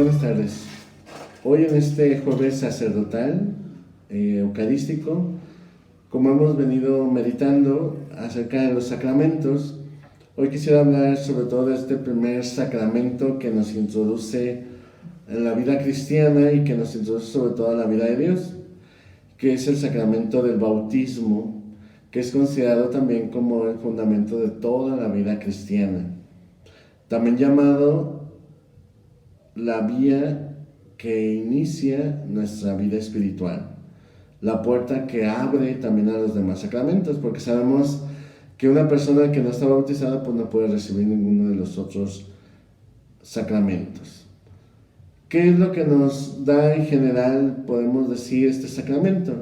Buenas tardes. Hoy en este jueves sacerdotal, eucarístico, como hemos venido meditando acerca de los sacramentos, hoy quisiera hablar sobre todo de este primer sacramento que nos introduce en la vida cristiana y que nos introduce sobre todo a la vida de Dios, que es el sacramento del bautismo, que es considerado también como el fundamento de toda la vida cristiana. También llamado la vía que inicia nuestra vida espiritual, la puerta que abre también a los demás sacramentos, porque sabemos que una persona que no está bautizada pues no puede recibir ninguno de los otros sacramentos. ¿Qué es lo que nos da en general, podemos decir, este sacramento?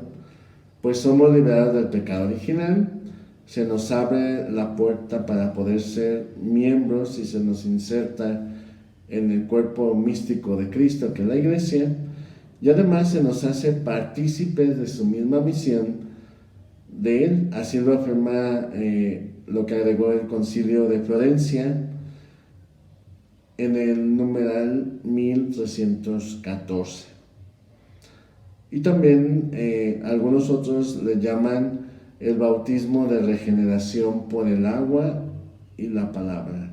Pues somos liberados del pecado original, se nos abre la puerta para poder ser miembros y se nos inserta en el cuerpo místico de Cristo, que es la Iglesia, y además se nos hace partícipes de su misma misión de Él. Así lo afirma lo que agregó el Concilio de Florencia en el numeral 1314. Y también algunos otros le llaman el bautismo de regeneración por el agua y la palabra.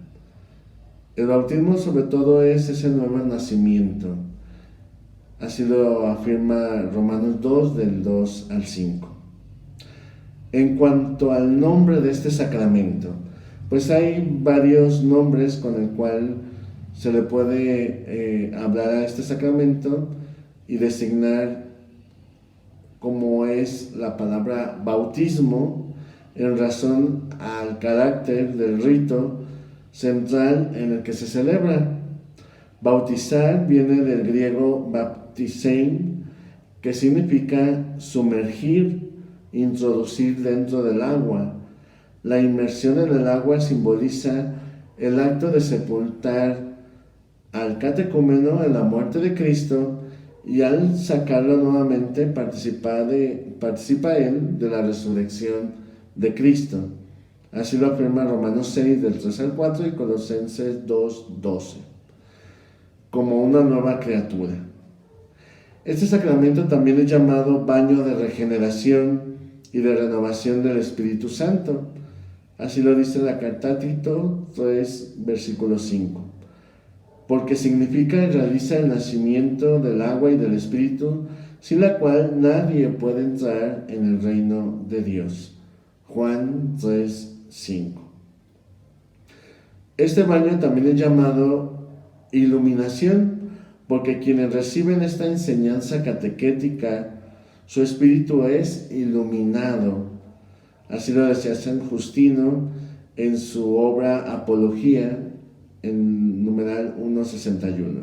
El bautismo sobre todo es ese nuevo nacimiento. Así lo afirma Romanos 2, del 2 al 5. En cuanto al nombre de este sacramento, pues hay varios nombres con el cual se le puede hablar a este sacramento y designar como es la palabra bautismo en razón al carácter del rito central en el que se celebra. Bautizar viene del griego baptizein, que significa sumergir, introducir dentro del agua. La inmersión en el agua simboliza el acto de sepultar al catecúmeno en la muerte de Cristo, y al sacarlo nuevamente participa él de la resurrección de Cristo. Así lo afirma Romanos 6, del 3 al 4 y Colosenses 2, 12, como una nueva criatura. Este sacramento también es llamado baño de regeneración y de renovación del Espíritu Santo. Así lo dice la carta a Tito 3, versículo 5. Porque significa y realiza el nacimiento del agua y del Espíritu, sin la cual nadie puede entrar en el reino de Dios. Juan 3, 5. Este baño también es llamado iluminación, porque quienes reciben esta enseñanza catequética, su espíritu es iluminado. Así lo decía San Justino en su obra Apología, en numeral 161.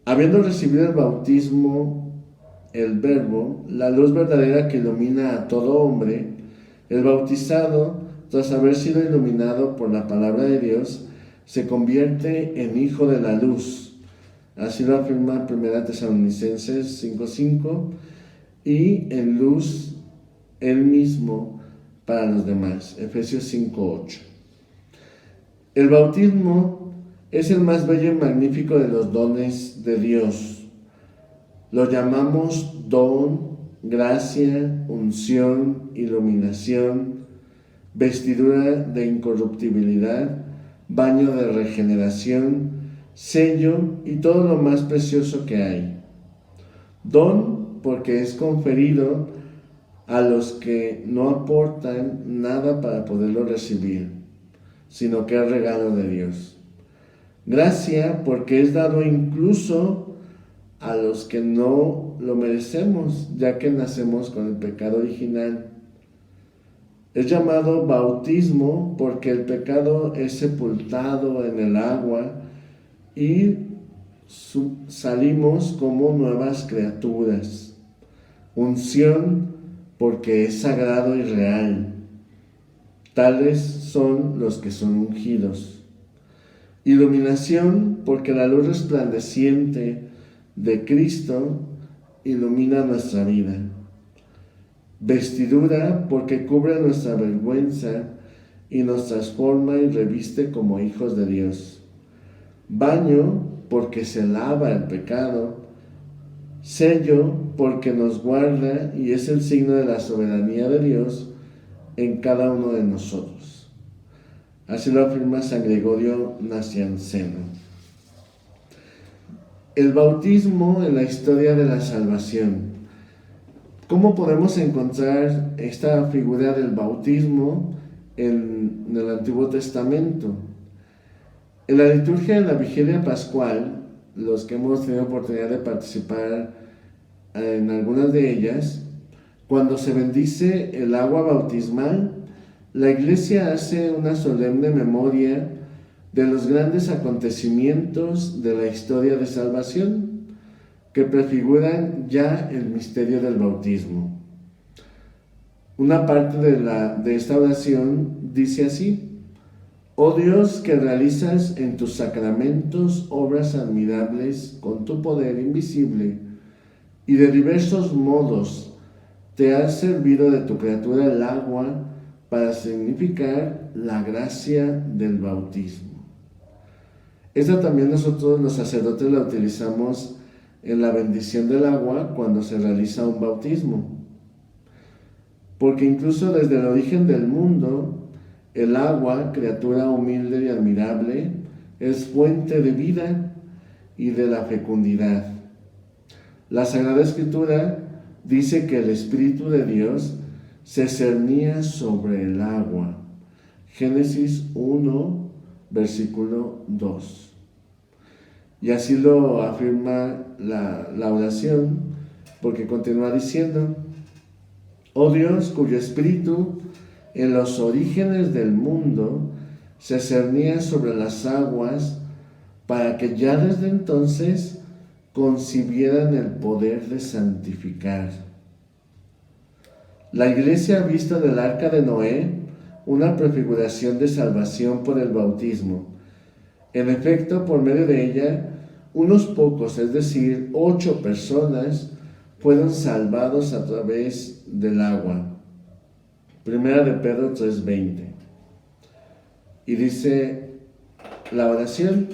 Habiendo recibido el bautismo, el Verbo, la luz verdadera que ilumina a todo hombre, el bautizado, tras haber sido iluminado por la palabra de Dios, se convierte en hijo de la luz. Así lo afirma 1 Tesalonicenses 5:5, y en luz él mismo para los demás. Efesios 5:8. El bautismo es el más bello y magnífico de los dones de Dios. Lo llamamos don, gracia, unción, iluminación, vestidura de incorruptibilidad, baño de regeneración, sello y todo lo más precioso que hay. Don, porque es conferido a los que no aportan nada para poderlo recibir, sino que es regalo de Dios. Gracia, porque es dado incluso a los que no lo merecemos, ya que nacemos con el pecado original. Es llamado bautismo porque el pecado es sepultado en el agua y salimos como nuevas criaturas. Unción, porque es sagrado y real. Tales son los que son ungidos. Iluminación, porque la luz resplandeciente de Cristo ilumina nuestra vida. Vestidura, porque cubre nuestra vergüenza y nos transforma y reviste como hijos de Dios. Baño, porque se lava el pecado, sello porque nos guarda y es el signo de la soberanía de Dios en cada uno de nosotros. Así lo afirma San Gregorio Nacianceno. El bautismo en la historia de la salvación. ¿Cómo podemos encontrar esta figura del bautismo en el Antiguo Testamento? En la liturgia de la Vigilia Pascual, los que hemos tenido oportunidad de participar en algunas de ellas, cuando se bendice el agua bautismal, la Iglesia hace una solemne memoria de los grandes acontecimientos de la historia de salvación que prefiguran ya el misterio del bautismo. Una parte de esta oración dice así: Oh Dios, que realizas en tus sacramentos obras admirables con tu poder invisible, y de diversos modos te has servido de tu criatura el agua para significar la gracia del bautismo. Esta también nosotros los sacerdotes la utilizamos en la bendición del agua cuando se realiza un bautismo. Porque incluso desde el origen del mundo, el agua, criatura humilde y admirable, es fuente de vida y de la fecundidad. La Sagrada Escritura dice que el Espíritu de Dios se cernía sobre el agua. Génesis 1, versículo 2. Y así lo afirma la oración, porque continúa diciendo: Oh Dios, cuyo Espíritu en los orígenes del mundo se cernía sobre las aguas, para que ya desde entonces concibieran el poder de santificar. La Iglesia ha visto en el arca de Noé una prefiguración de salvación por el bautismo. En efecto, por medio de ella, unos pocos, es decir, 8 personas, fueron salvados a través del agua. Primera de Pedro 3:20. Y dice la oración: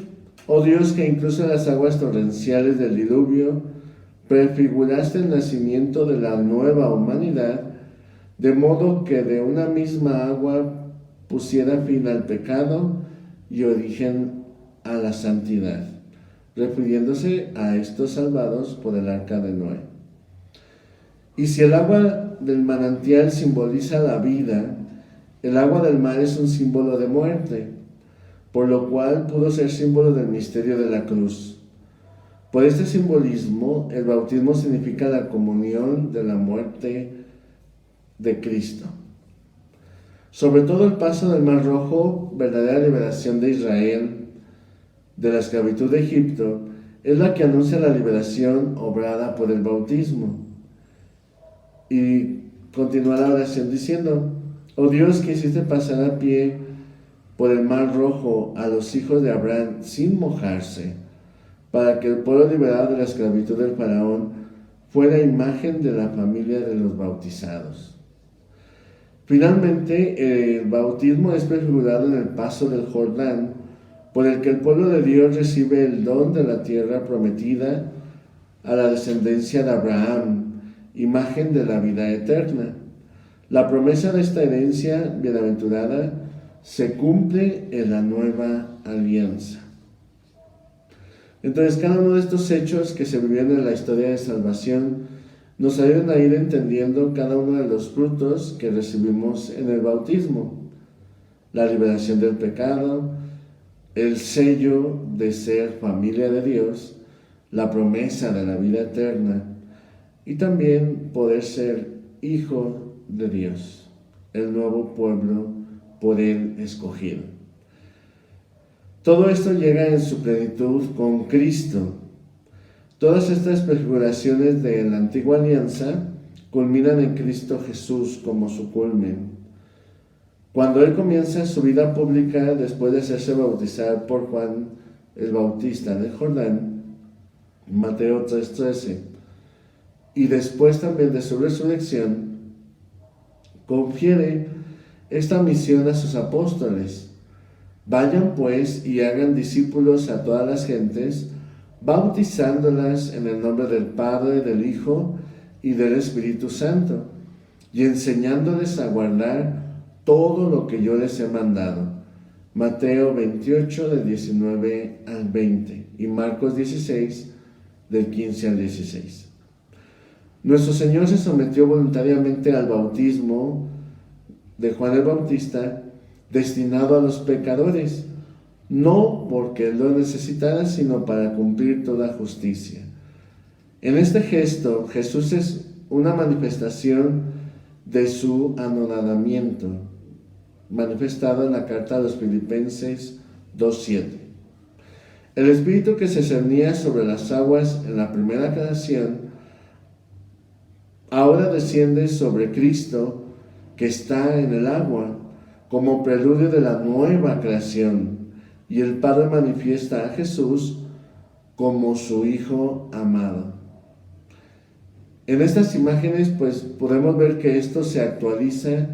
Oh Dios, que incluso en las aguas torrenciales del diluvio prefiguraste el nacimiento de la nueva humanidad, de modo que de una misma agua pusiera fin al pecado y origen a la santidad, refiriéndose a estos salvados por el arca de Noé. Y si el agua del manantial simboliza la vida, el agua del mar es un símbolo de muerte, por lo cual pudo ser símbolo del misterio de la cruz. Por este simbolismo, el bautismo significa la comunión de la muerte de Cristo. Sobre todo el paso del Mar Rojo, verdadera liberación de Israel de la esclavitud de Egipto, es la que anuncia la liberación obrada por el bautismo. Y continúa la oración diciendo: Oh Dios, que hiciste pasar a pie por el Mar Rojo a los hijos de Abraham sin mojarse, para que el pueblo liberado de la esclavitud del faraón fuera imagen de la familia de los bautizados. Finalmente, el bautismo es prefigurado en el paso del Jordán, por el que el pueblo de Dios recibe el don de la tierra prometida a la descendencia de Abraham, imagen de la vida eterna. La promesa de esta herencia bienaventurada se cumple en la nueva alianza. Entonces, cada uno de estos hechos que se vivieron en la historia de salvación nos ayudan a ir entendiendo cada uno de los frutos que recibimos en el bautismo: la liberación del pecado, el sello de ser familia de Dios, la promesa de la vida eterna y también poder ser hijo de Dios, el nuevo pueblo por Él escogido. Todo esto llega en su plenitud con Cristo. Todas estas prefiguraciones de la antigua alianza culminan en Cristo Jesús como su culmen. Cuando Él comienza su vida pública después de hacerse bautizar por Juan el Bautista en el Jordán, Mateo 3:13, y después también de su resurrección, confiere esta misión a sus apóstoles: Vayan pues y hagan discípulos a todas las gentes, bautizándolas en el nombre del Padre, del Hijo y del Espíritu Santo, y enseñándoles a guardar todo lo que yo les he mandado. Mateo 28, del 19 al 20, y Marcos 16, del 15 al 16. Nuestro Señor se sometió voluntariamente al bautismo de Juan el Bautista, destinado a los pecadores, no porque Él lo necesitara, sino para cumplir toda justicia. En este gesto, Jesús es una manifestación de su anonadamiento, manifestado en la carta a los Filipenses 2:7. El Espíritu que se cernía sobre las aguas en la primera creación, ahora desciende sobre Cristo que está en el agua, como preludio de la nueva creación, y el Padre manifiesta a Jesús como su Hijo amado. En estas imágenes, pues, podemos ver que esto se actualiza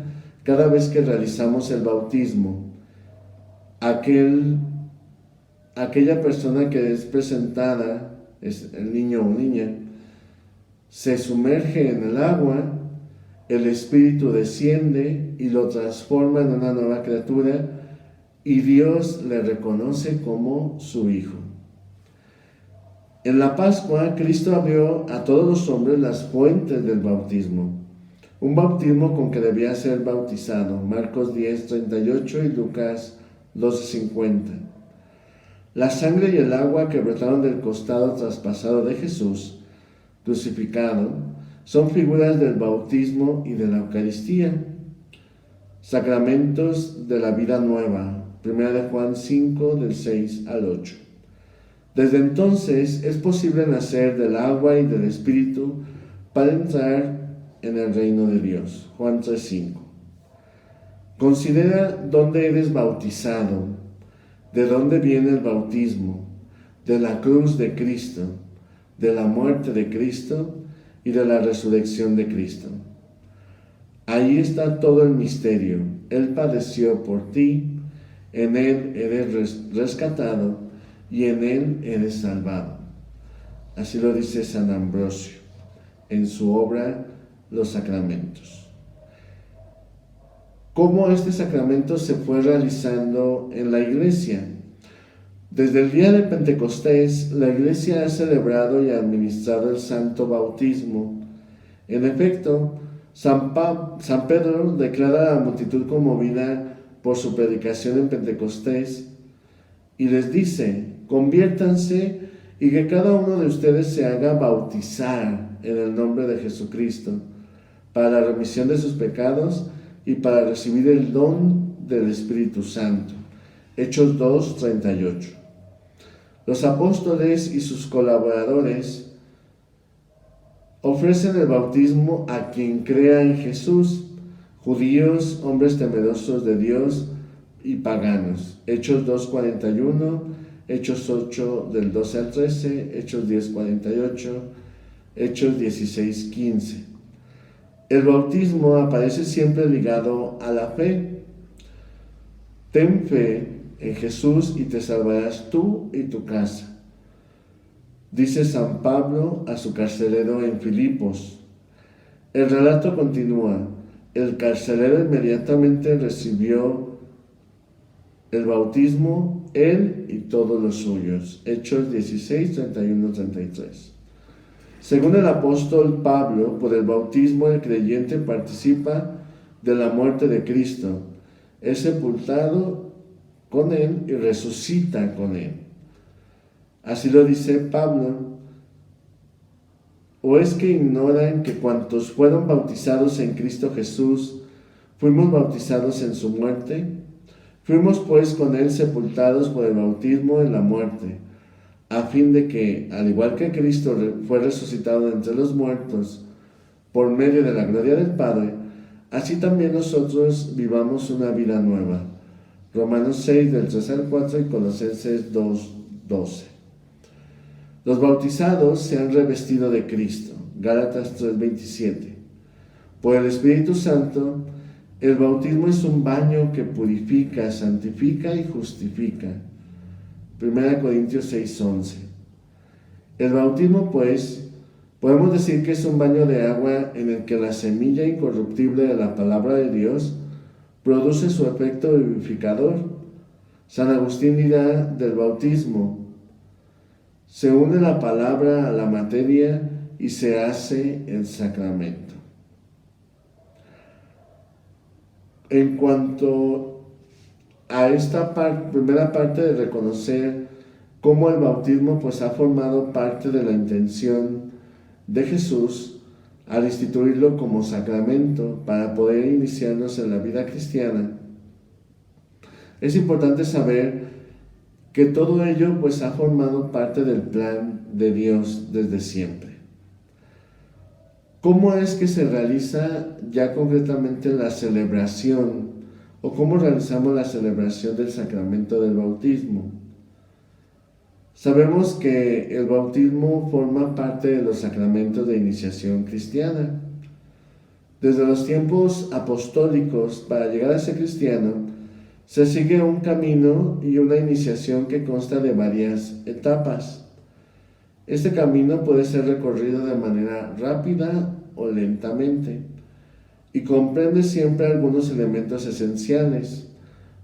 cada vez que realizamos el bautismo. Aquella persona que es presentada, es el niño o niña, se sumerge en el agua, el Espíritu desciende y lo transforma en una nueva criatura, y Dios le reconoce como su Hijo. En la Pascua, Cristo abrió a todos los hombres las fuentes del bautismo, un bautismo con que debía ser bautizado, Marcos 10:38 y Lucas 12:50. La sangre y el agua que brotaron del costado traspasado de Jesús, crucificado, son figuras del bautismo y de la Eucaristía, sacramentos de la vida nueva, 1 de Juan 5, del 6 al 8. Desde entonces es posible nacer del agua y del Espíritu para entrar en el reino de Dios. Juan 3:5. Considera dónde eres bautizado, de dónde viene el bautismo, de la cruz de Cristo, de la muerte de Cristo y de la resurrección de Cristo. Ahí está todo el misterio. Él padeció por ti, en Él eres rescatado y en Él eres salvado. Así lo dice San Ambrosio en su obra Los Sacramentos. ¿Cómo este sacramento se fue realizando en la Iglesia? Desde el día de Pentecostés, la Iglesia ha celebrado y administrado el Santo Bautismo. En efecto, San Pedro declara a la multitud conmovida por su predicación en Pentecostés y les dice: conviértanse y que cada uno de ustedes se haga bautizar en el nombre de Jesucristo para la remisión de sus pecados y para recibir el don del Espíritu Santo. Hechos 2:38. Los apóstoles y sus colaboradores ofrecen el bautismo a quien crea en Jesús, judíos, hombres temerosos de Dios y paganos. Hechos 2:41, Hechos 8 del 12 al 13, Hechos 10:48, Hechos 16:15. El bautismo aparece siempre ligado a la fe. Ten fe en Jesús y te salvarás tú y tu casa, dice San Pablo a su carcelero en Filipos. El relato continúa. El carcelero inmediatamente recibió el bautismo, él y todos los suyos. Hechos 16:31-33. Según el apóstol Pablo, por el bautismo el creyente participa de la muerte de Cristo, es sepultado con Él y resucita con Él. Así lo dice Pablo. ¿O es que ignoran que cuantos fueron bautizados en Cristo Jesús, fuimos bautizados en su muerte? Fuimos pues con Él sepultados por el bautismo en la muerte, a fin de que, al igual que Cristo fue resucitado de entre los muertos por medio de la gloria del Padre, así también nosotros vivamos una vida nueva. Romanos 6, del 3 al 4 y Colosenses 2:12. Los bautizados se han revestido de Cristo. Gálatas 3:27. Por el Espíritu Santo, el bautismo es un baño que purifica, santifica y justifica. 1 Corintios 6:11. El bautismo, pues, podemos decir que es un baño de agua en el que la semilla incorruptible de la palabra de Dios produce su efecto vivificador. San Agustín dirá del bautismo: se une la palabra a la materia y se hace el sacramento. En cuanto a esta primera parte de reconocer cómo el bautismo pues ha formado parte de la intención de Jesús al instituirlo como sacramento para poder iniciarnos en la vida cristiana, es importante saber que todo ello pues ha formado parte del plan de Dios desde siempre. ¿Cómo es que se realiza ya concretamente la celebración o cómo realizamos la celebración del sacramento del bautismo? Sabemos que el bautismo forma parte de los sacramentos de iniciación cristiana. Desde los tiempos apostólicos, para llegar a ser cristiano, se sigue un camino y una iniciación que consta de varias etapas. Este camino puede ser recorrido de manera rápida o lentamente y comprende siempre algunos elementos esenciales,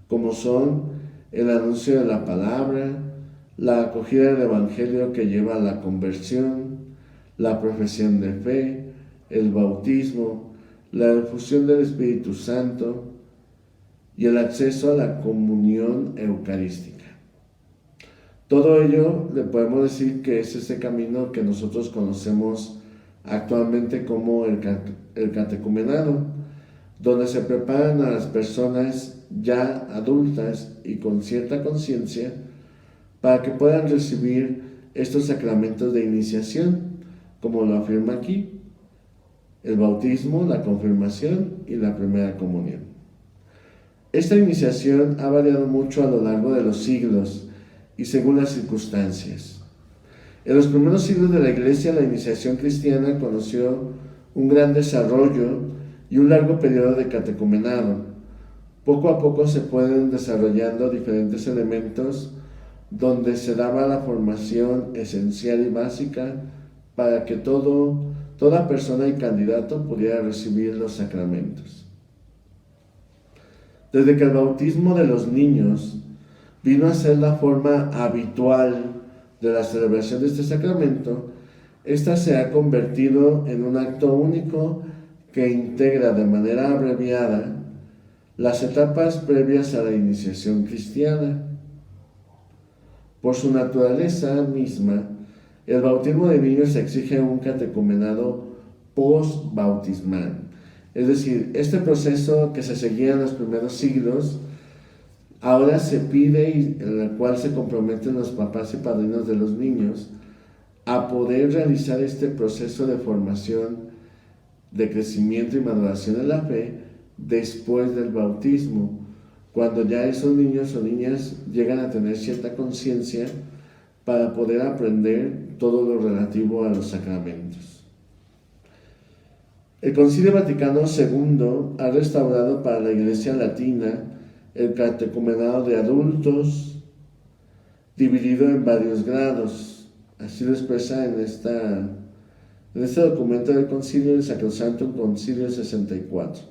como son el anuncio de la palabra, la acogida del Evangelio que lleva a la conversión, la profesión de fe, el bautismo, la difusión del Espíritu Santo y el acceso a la comunión eucarística. Todo ello le podemos decir que es ese camino que nosotros conocemos actualmente como el catecumenado, donde se preparan a las personas ya adultas y con cierta conciencia para que puedan recibir estos sacramentos de iniciación, como lo afirma aquí, el bautismo, la confirmación y la primera comunión. Esta iniciación ha variado mucho a lo largo de los siglos y según las circunstancias. En los primeros siglos de la Iglesia, la iniciación cristiana conoció un gran desarrollo y un largo periodo de catecumenado. Poco a poco se fueron desarrollando diferentes elementos donde se daba la formación esencial y básica para que toda persona y candidato pudiera recibir los sacramentos. Desde que el bautismo de los niños vino a ser la forma habitual de la celebración de este sacramento, ésta se ha convertido en un acto único que integra de manera abreviada las etapas previas a la iniciación cristiana. Por su naturaleza misma, el bautismo de niños exige un catecumenado post-bautismal. Es decir, este proceso que se seguía en los primeros siglos, ahora se pide y en el cual se comprometen los papás y padrinos de los niños a poder realizar este proceso de formación, de crecimiento y maduración en la fe después del bautismo, cuando ya esos niños o niñas llegan a tener cierta conciencia para poder aprender todo lo relativo a los sacramentos. El Concilio Vaticano II ha restaurado para la Iglesia Latina el catecumenado de adultos, dividido en varios grados. Así lo expresa en este documento del Concilio, el Sacrosantum Concilio 64.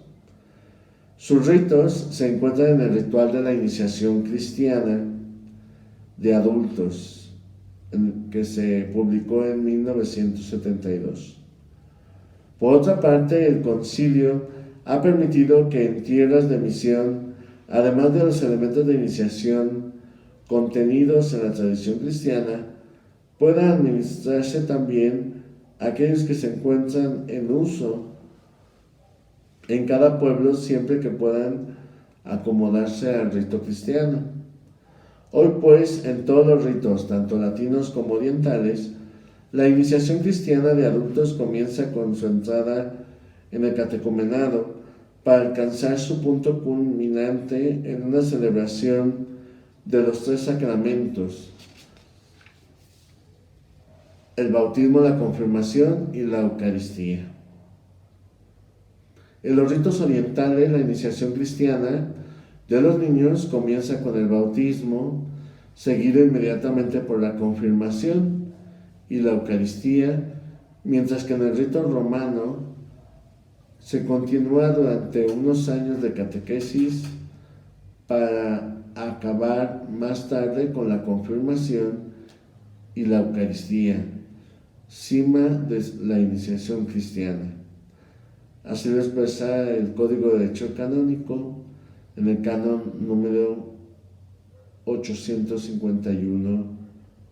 Sus ritos se encuentran en el ritual de la iniciación cristiana de adultos, que se publicó en 1972. Por otra parte, el concilio ha permitido que en tierras de misión, además de los elementos de iniciación contenidos en la tradición cristiana, puedan administrarse también aquellos que se encuentran en uso en cada pueblo siempre que puedan acomodarse al rito cristiano. Hoy pues, en todos los ritos, tanto latinos como orientales, la iniciación cristiana de adultos comienza con su entrada en el catecumenado para alcanzar su punto culminante en una celebración de los tres sacramentos: el bautismo, la confirmación y la Eucaristía. En los ritos orientales, la iniciación cristiana de los niños comienza con el bautismo, seguido inmediatamente por la confirmación, y la Eucaristía, mientras que en el rito romano se continúa durante unos años de catequesis para acabar más tarde con la confirmación y la Eucaristía, cima de la iniciación cristiana. Así lo expresa el Código de Derecho Canónico en el canon número 851,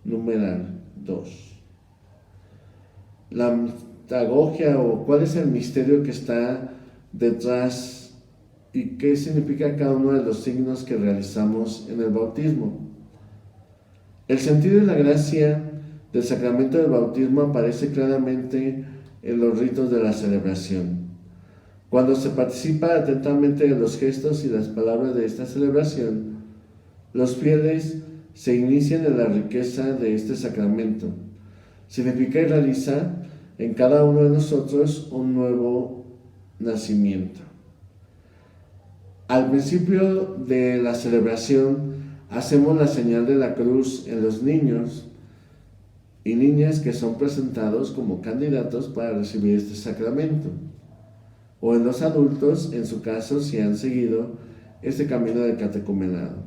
numeral 2. La mistagogia, o cuál es el misterio que está detrás y qué significa cada uno de los signos que realizamos en el bautismo. El sentido y la gracia del sacramento del bautismo aparece claramente en los ritos de la celebración. Cuando se participa atentamente de los gestos y las palabras de esta celebración, los fieles se inician en la riqueza de este sacramento. Significa y realiza en cada uno de nosotros un nuevo nacimiento. Al principio de la celebración hacemos la señal de la cruz en los niños y niñas que son presentados como candidatos para recibir este sacramento, o en los adultos, en su caso, si han seguido este camino del catecumenado.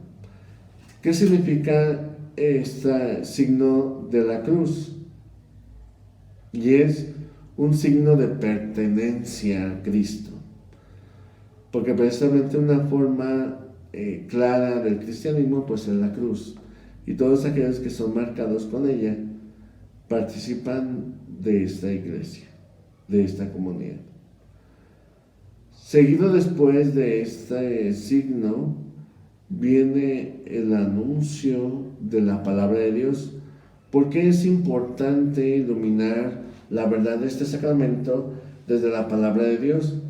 ¿Qué significa este signo de la cruz? Y es un signo de pertenencia a Cristo, porque precisamente una forma clara del cristianismo pues es la cruz, y todos aquellos que son marcados con ella participan de esta iglesia, de esta comunidad. Seguido después de este signo viene el anuncio de la palabra de Dios. ¿Por qué es importante iluminar la verdad de este sacramento desde la palabra de Dios?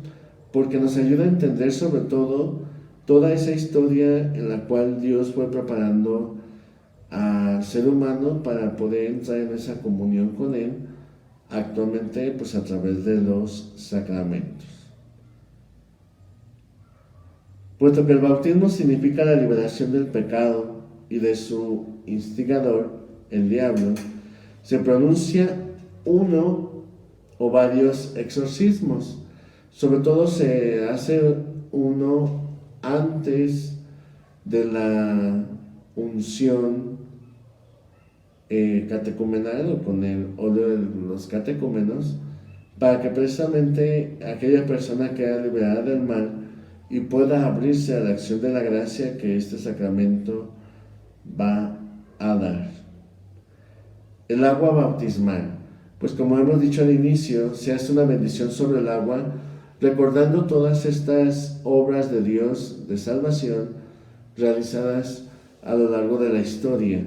Porque nos ayuda a entender sobre todo toda esa historia en la cual Dios fue preparando al ser humano para poder entrar en esa comunión con Él, actualmente pues a través de los sacramentos. Puesto que el bautismo significa la liberación del pecado y de su instigador, el diablo, se pronuncia uno o varios exorcismos. Sobre todo se hace uno antes de la unción catecumenal, o con el óleo de los catecúmenos, para que precisamente aquella persona quede liberada del mal y pueda abrirse a la acción de la gracia que este sacramento va a dar. El agua bautismal, pues como hemos dicho al inicio, se hace una bendición sobre el agua, recordando todas estas obras de Dios de salvación realizadas a lo largo de la historia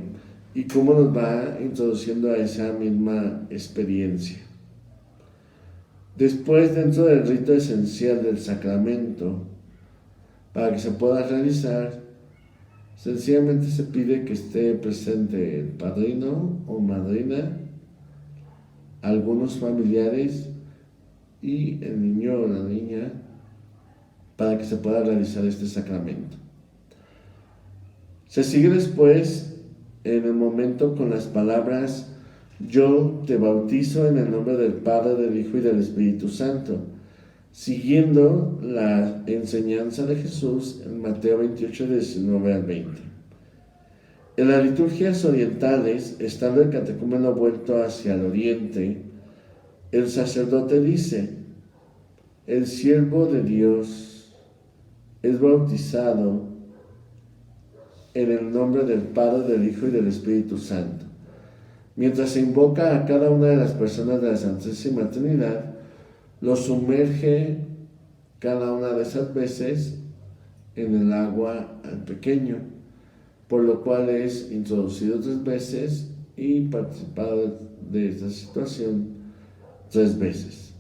y cómo nos va introduciendo a esa misma experiencia. Después, dentro del rito esencial del sacramento, para que se pueda realizar, sencillamente se pide que esté presente el padrino o madrina, algunos familiares y el niño o la niña, para que se pueda realizar este sacramento. Se sigue después en el momento con las palabras: yo te bautizo en el nombre del Padre, del Hijo y del Espíritu Santo, siguiendo la enseñanza de Jesús en Mateo 28, 19 al 20. En las liturgias orientales, estando el catecúmeno vuelto hacia el oriente, el sacerdote dice: el siervo de Dios es bautizado en el nombre del Padre, del Hijo y del Espíritu Santo. Mientras se invoca a cada una de las personas de la Santísima Trinidad, lo sumerge cada una de esas veces en el agua al pequeño, por lo cual es introducido 3 veces y participado de esta situación 3 veces.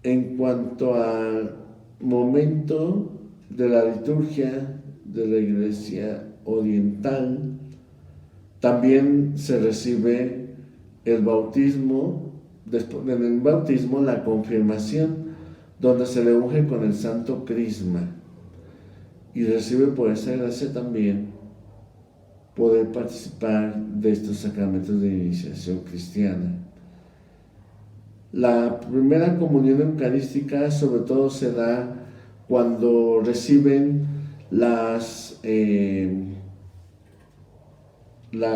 En cuanto al momento de la liturgia de la Iglesia oriental, también se recibe el bautismo. Después del bautismo, la confirmación, donde se le unge con el santo crisma y recibe por esa gracia también poder participar de estos sacramentos de iniciación cristiana. La primera comunión eucarística sobre todo se da cuando reciben la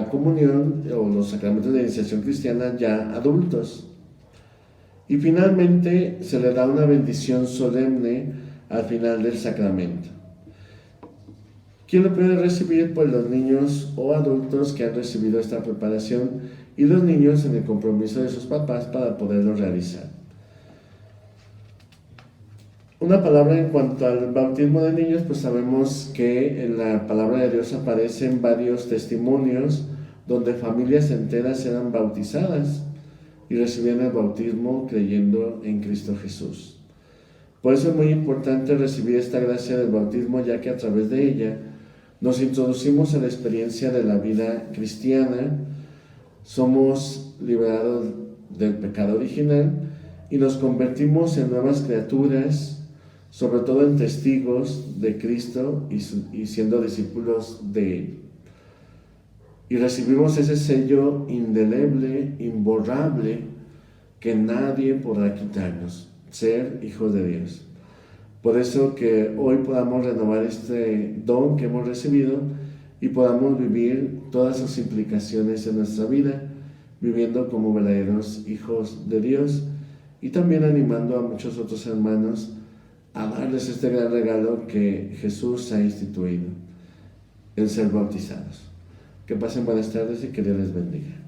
comunión o los sacramentos de iniciación cristiana ya adultos. Y finalmente se le da una bendición solemne al final del sacramento. ¿Quién lo puede recibir? Pues los niños o adultos que han recibido esta preparación y los niños en el compromiso de sus papás para poderlo realizar. Una palabra en cuanto al bautismo de niños, pues sabemos que en la palabra de Dios aparecen varios testimonios donde familias enteras eran bautizadas y recibían el bautismo creyendo en Cristo Jesús. Por eso es muy importante recibir esta gracia del bautismo, ya que a través de ella nos introducimos a la experiencia de la vida cristiana, somos liberados del pecado original y nos convertimos en nuevas criaturas, sobre todo en testigos de Cristo y siendo discípulos de Él. Y recibimos ese sello indeleble, imborrable, que nadie podrá quitarnos, ser hijos de Dios. Por eso que hoy podamos renovar este don que hemos recibido y podamos vivir todas sus implicaciones en nuestra vida, viviendo como verdaderos hijos de Dios y también animando a muchos otros hermanos a darles este gran regalo que Jesús ha instituido, el ser bautizados. Que pasen buenas tardes y que Dios les bendiga.